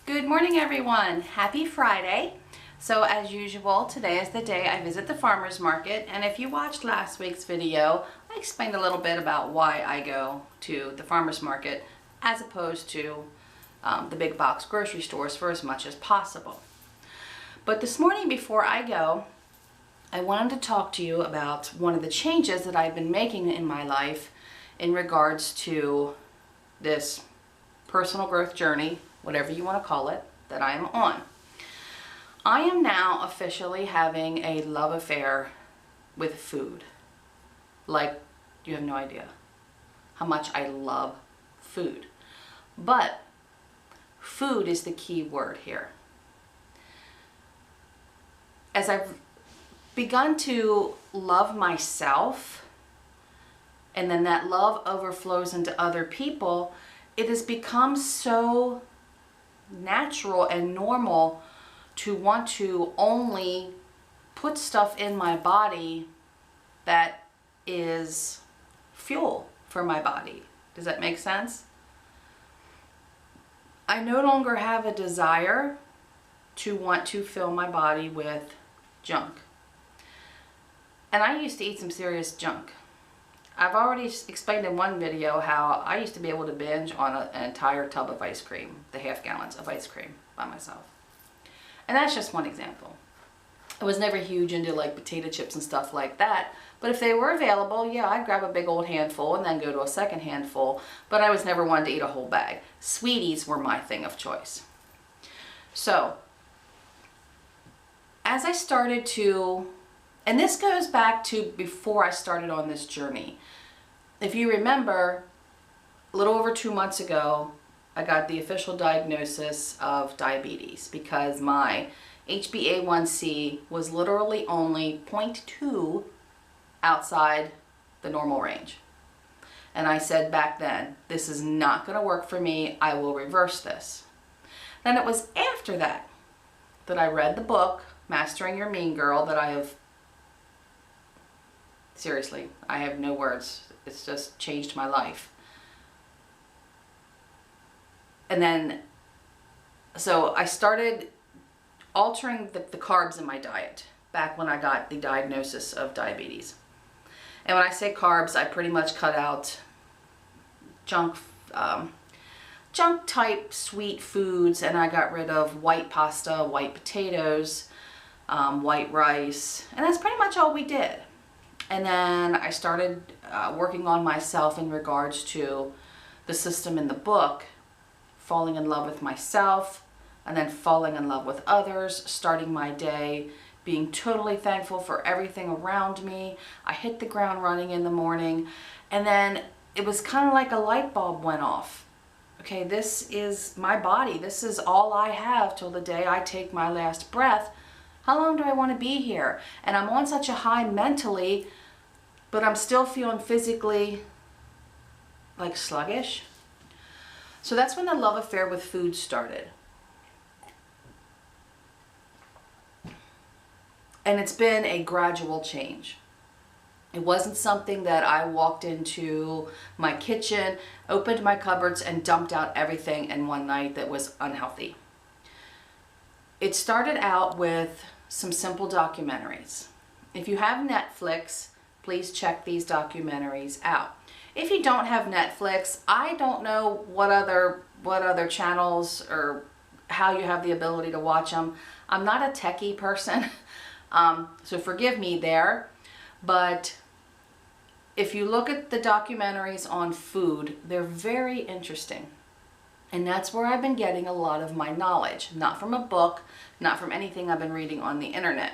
Good morning, everyone. Happy Friday. So as usual, today is the day I visit the farmer's market, and if you watched last week's video, I explained a little bit about why I go to the farmer's market as opposed to the big box grocery stores for as much as possible. But this morning before I go, I wanted to talk to you about one of the changes that I've been making in my life in regards to this personal growth journey, whatever you want to call it, that I am on. I am now officially having a love affair with food. Like, you have no idea how much I love food. But food is the key word here. As I've begun to love myself, and then that love overflows into other people, it has become so natural and normal to want to only put stuff in my body that is fuel for my body. Does that make sense? I no longer have a desire to want to fill my body with junk. And I used to eat some serious junk. I've already explained in one video how I used to be able to binge on an entire tub of ice cream, the half gallons of ice cream by myself. And that's just one example. I was never huge into like potato chips and stuff like that, but if they were available, yeah, I'd grab a big old handful and then go to a second handful, but I was never one to eat a whole bag. Sweeties were my thing of choice. So, as I started to, and this goes back to before I started on this journey. If you remember, a little over 2 months ago, I got the official diagnosis of diabetes because my HbA1c was literally only 0.2 outside the normal range. And I said back then, this is not going to work for me. I will reverse this. Then it was after that that I read the book, Mastering Your Mean Girl, that I have, seriously, I have no words. It's just changed my life. And then, so I started altering the carbs in my diet back when I got the diagnosis of diabetes. And when I say carbs, I pretty much cut out junk type sweet foods, and I got rid of white pasta, white potatoes, white rice, and that's pretty much all we did. And then I started working on myself in regards to the system in the book, falling in love with myself, and then falling in love with others, starting my day, being totally thankful for everything around me. I hit the ground running in the morning, and then it was kind of like a light bulb went off. Okay, this is my body. This is all I have till the day I take my last breath. How long do I want to be here? And I'm on such a high mentally, but I'm still feeling physically like sluggish. So that's when the love affair with food started. And it's been a gradual change. It wasn't something that I walked into my kitchen, opened my cupboards, and dumped out everything in one night that was unhealthy. It started out with some simple documentaries. If you have Netflix, please check these documentaries out. If you don't have Netflix, I don't know what other channels or how you have the ability to watch them. I'm not a techie person, so forgive me there. But if you look at the documentaries on food, they're very interesting. And that's where I've been getting a lot of my knowledge. Not from a book, not from anything I've been reading on the internet.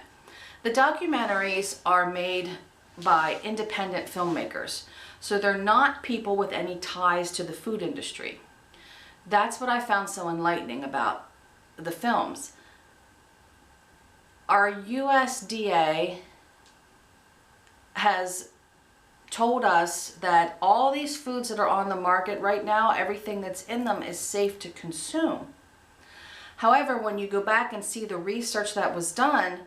The documentaries are made by independent filmmakers. So they're not people with any ties to the food industry. That's what I found so enlightening about the films. Our USDA has told us that all these foods that are on the market right now, everything that's in them is safe to consume. However, when you go back and see the research that was done,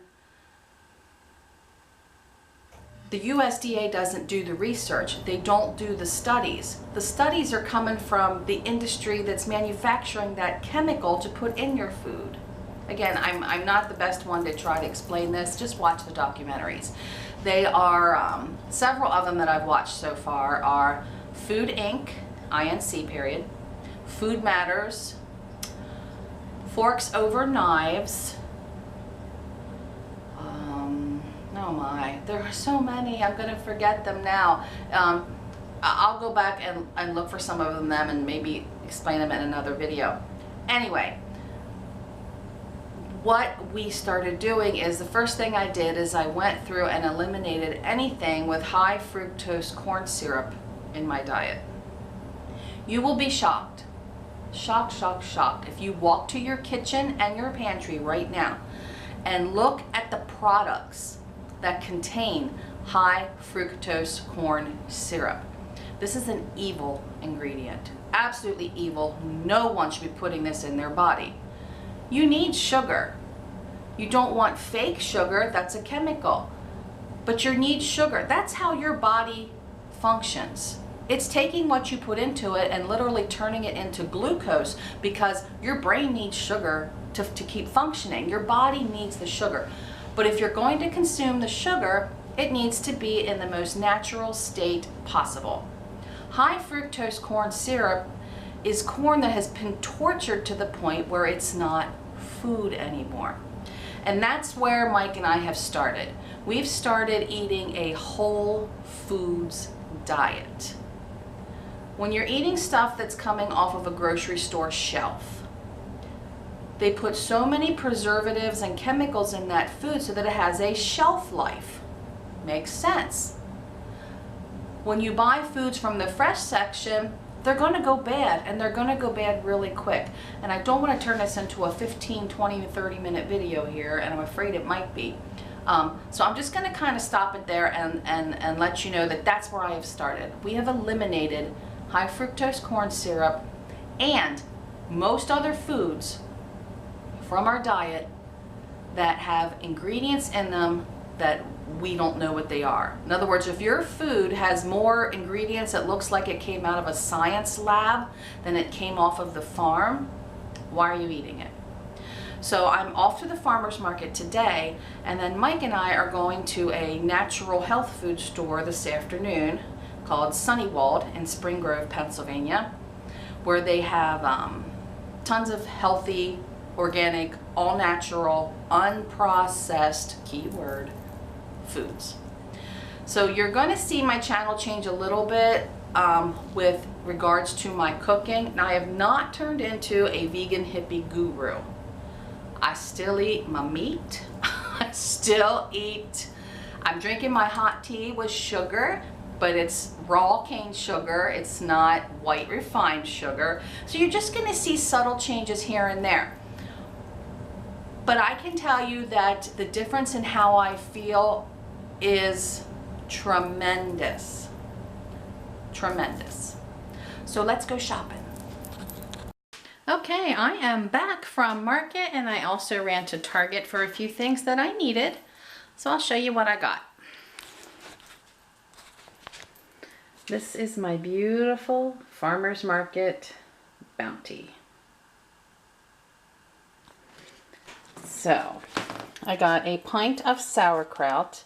The USDA doesn't do the research. They don't do the studies. The studies are coming from the industry that's manufacturing that chemical to put in your food. Again, I'm not the best one to try to explain this. Just watch the documentaries. They are, several of them that I've watched so far are Food Inc., INC period, Food Matters, Forks Over Knives. Oh my, there are so many, I'm going to forget them now. I'll go back and look for some of them and maybe explain them in another video. Anyway, what we started doing is, the first thing I did is I went through and eliminated anything with high fructose corn syrup in my diet. You will be shocked. Shocked, shocked, shocked. If you walk to your kitchen and your pantry right now and look at the products that contain high fructose corn syrup. This is an evil ingredient. Absolutely evil. No one should be putting this in their body. You need sugar. You don't want fake sugar, that's a chemical. But you need sugar. That's how your body functions. It's taking what you put into it and literally turning it into glucose, because your brain needs sugar to keep functioning. Your body needs the sugar. But if you're going to consume the sugar, it needs to be in the most natural state possible. High fructose corn syrup is corn that has been tortured to the point where it's not food anymore. And that's where Mike and I have started. We've started eating a whole foods diet. When you're eating stuff that's coming off of a grocery store shelf, they put so many preservatives and chemicals in that food so that it has a shelf life. Makes sense. When you buy foods from the fresh section, they're going to go bad, and they're going to go bad really quick. And I don't want to turn this into a 15, 20, 30 minute video here, and I'm afraid it might be. So I'm just going to kind of stop it there and let you know that that's where I have started. We have eliminated high fructose corn syrup and most other foods from our diet that have ingredients in them that we don't know what they are. In other words, if your food has more ingredients that looks like it came out of a science lab than it came off of the farm, why are you eating it? So I'm off to the farmer's market today, and then Mike and I are going to a natural health food store this afternoon called Sunnywald in Spring Grove, Pennsylvania, where they have tons of healthy, organic, all natural, unprocessed, keyword, foods. So you're going to see my channel change a little bit with regards to my cooking. Now, I have not turned into a vegan hippie guru. I still eat my meat. I still eat, I'm drinking my hot tea with sugar, but it's raw cane sugar. It's not white refined sugar. So you're just going to see subtle changes here and there. But I can tell you that the difference in how I feel is tremendous. Tremendous. So let's go shopping. Okay, I am back from market, and I also ran to Target for a few things that I needed. So I'll show you what I got. This is my beautiful farmer's market bounty. So, I got a pint of sauerkraut,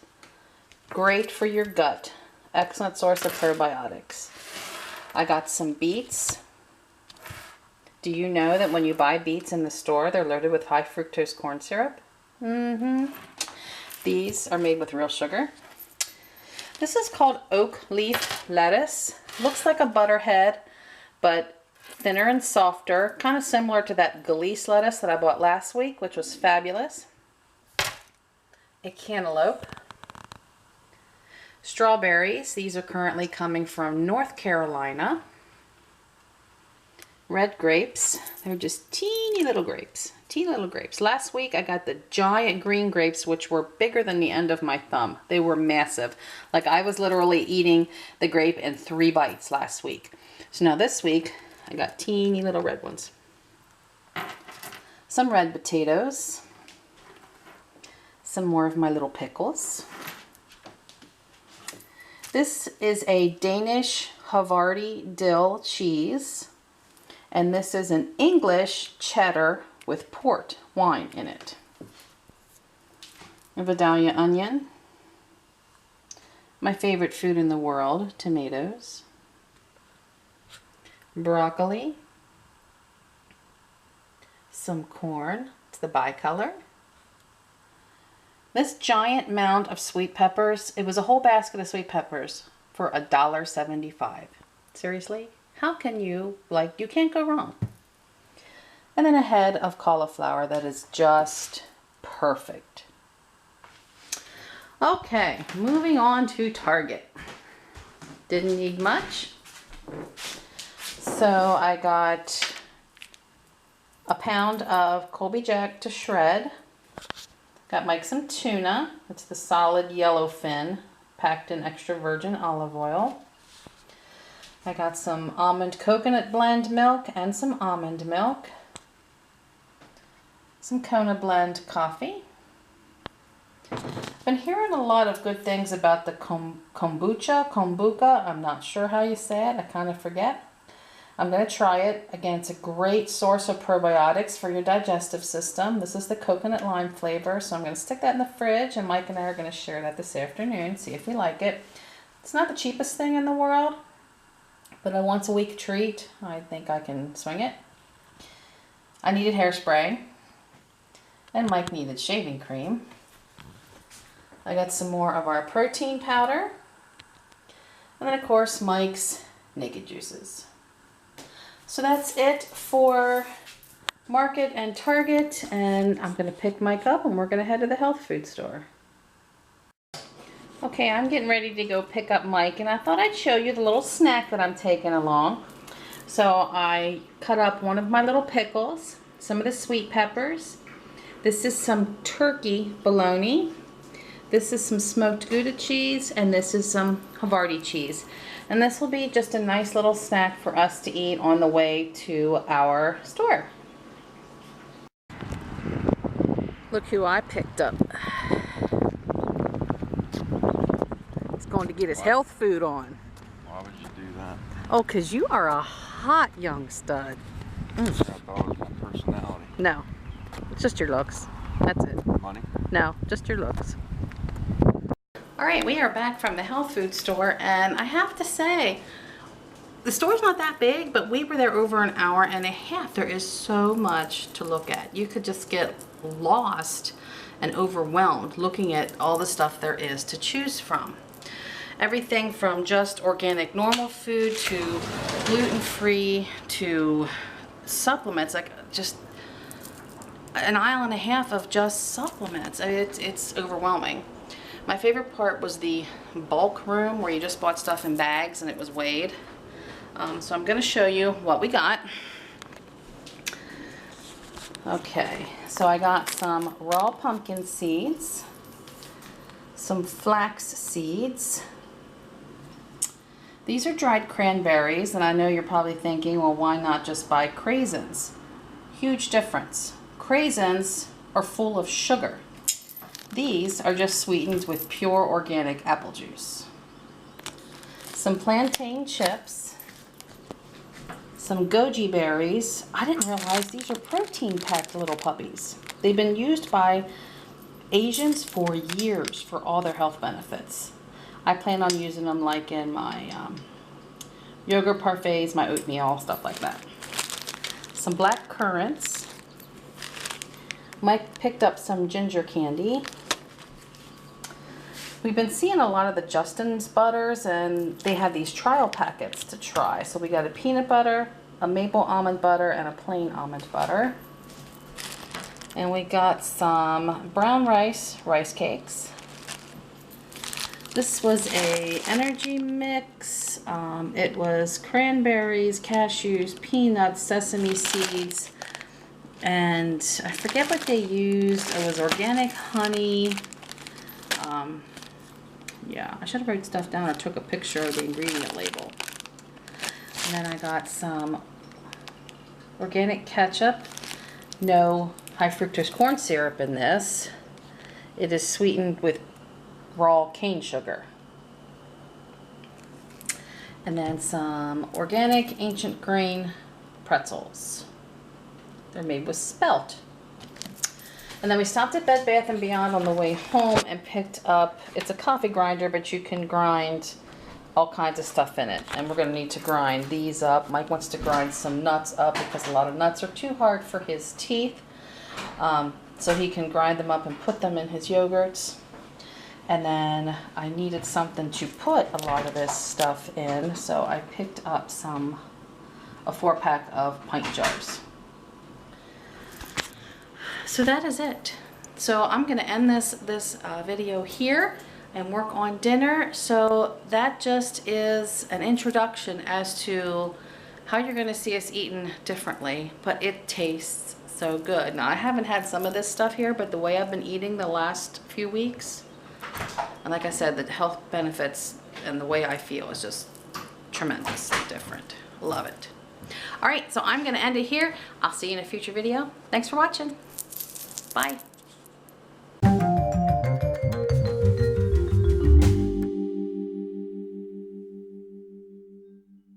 great for your gut, excellent source of probiotics. I got some beets. Do you know that when you buy beets in the store, they're loaded with high fructose corn syrup? These are made with real sugar. This is called oak leaf lettuce. Looks like a butterhead, but thinner and softer, kind of similar to that Galice lettuce that I bought last week, which was fabulous. A cantaloupe. Strawberries. These are currently coming from North Carolina. Red grapes. They're just teeny little grapes. Teeny little grapes. Last week I got the giant green grapes, which were bigger than the end of my thumb. They were massive. Like, I was literally eating the grape in 3 bites last week. So now this week I got teeny little red ones. Some red potatoes. Some more of my little pickles. This is a Danish Havarti dill cheese, and this is an English cheddar with port wine in it. A Vidalia onion, my favorite food in the world, tomatoes, broccoli, some corn, it's the bicolor. This giant mound of sweet peppers, it was a whole basket of sweet peppers for $1.75. Seriously? How can you, you can't go wrong. And then a head of cauliflower that is just perfect. Okay, moving on to Target. Didn't need much. So I got a pound of Colby Jack to shred. Got Mike some tuna. It's the solid yellowfin packed in extra virgin olive oil. I got some almond coconut blend milk and some almond milk. Some Kona blend coffee. Been hearing a lot of good things about the kombucha, I'm not sure how you say it, I kind of forget. I'm going to try it. Again, it's a great source of probiotics for your digestive system. This is the coconut lime flavor, so I'm going to stick that in the fridge, and Mike and I are going to share that this afternoon, see if we like it. It's not the cheapest thing in the world, but a once a week treat. I think I can swing it. I needed hairspray, and Mike needed shaving cream. I got some more of our protein powder, and then of course Mike's naked juices. So that's it for Market and Target, and I'm going to pick Mike up and we're going to head to the health food store. Okay, I'm getting ready to go pick up Mike, and I thought I'd show you the little snack that I'm taking along. So I cut up one of my little pickles, some of the sweet peppers. This is some turkey bologna. This is some smoked Gouda cheese, and this is some Havarti cheese. And this will be just a nice little snack for us to eat on the way to our store. Look who I picked up. He's going to get his health food on. Why would you do that? Oh, because you are a hot young stud. I thought it was my personality. No, it's just your looks. That's it. Money? No, just your looks. All right, we are back from the health food store, and I have to say, the store's not that big, but we were there over an hour and a half. There is so much to look at. You could just get lost and overwhelmed looking at all the stuff there is to choose from. Everything from just organic normal food to gluten-free to supplements, like just an aisle and a half of just supplements. I mean, it's overwhelming. My favorite part was the bulk room where you just bought stuff in bags and it was weighed. So I'm going to show you what we got. Okay, so I got some raw pumpkin seeds, some flax seeds. These are dried cranberries, and I know you're probably thinking, well, why not just buy craisins? Huge difference. Craisins are full of sugar. These are just sweetened with pure organic apple juice. Some plantain chips, some goji berries. I didn't realize these are protein-packed little puppies. They've been used by Asians for years for all their health benefits. I plan on using them like in my yogurt parfaits, my oatmeal, stuff like that. Some black currants. Mike picked up some ginger candy. We've been seeing a lot of the Justin's butters, and they have these trial packets to try. So we got a peanut butter, a maple almond butter, and a plain almond butter. And we got some brown rice cakes. This was a energy mix. It was cranberries, cashews, peanuts, sesame seeds, and I forget what they used. It was organic honey. Yeah, I should have written stuff down or took a picture of the ingredient label. And then I got some organic ketchup. No high fructose corn syrup in this. It is sweetened with raw cane sugar. And then some organic ancient grain pretzels. They're made with spelt. And then we stopped at Bed Bath & Beyond on the way home and picked up, it's a coffee grinder, but you can grind all kinds of stuff in it. And we're going to need to grind these up. Mike wants to grind some nuts up because a lot of nuts are too hard for his teeth. So he can grind them up and put them in his yogurts. And then I needed something to put a lot of this stuff in, so I picked up a 4-pack of pint jars. So that is it. So I'm gonna end this video here and work on dinner. So that just is an introduction as to how you're gonna see us eating differently, but it tastes so good. Now I haven't had some of this stuff here, but the way I've been eating the last few weeks, and like I said, the health benefits and the way I feel is just tremendously different. Love it. All right, so I'm gonna end it here. I'll see you in a future video. Thanks for watching. Bye.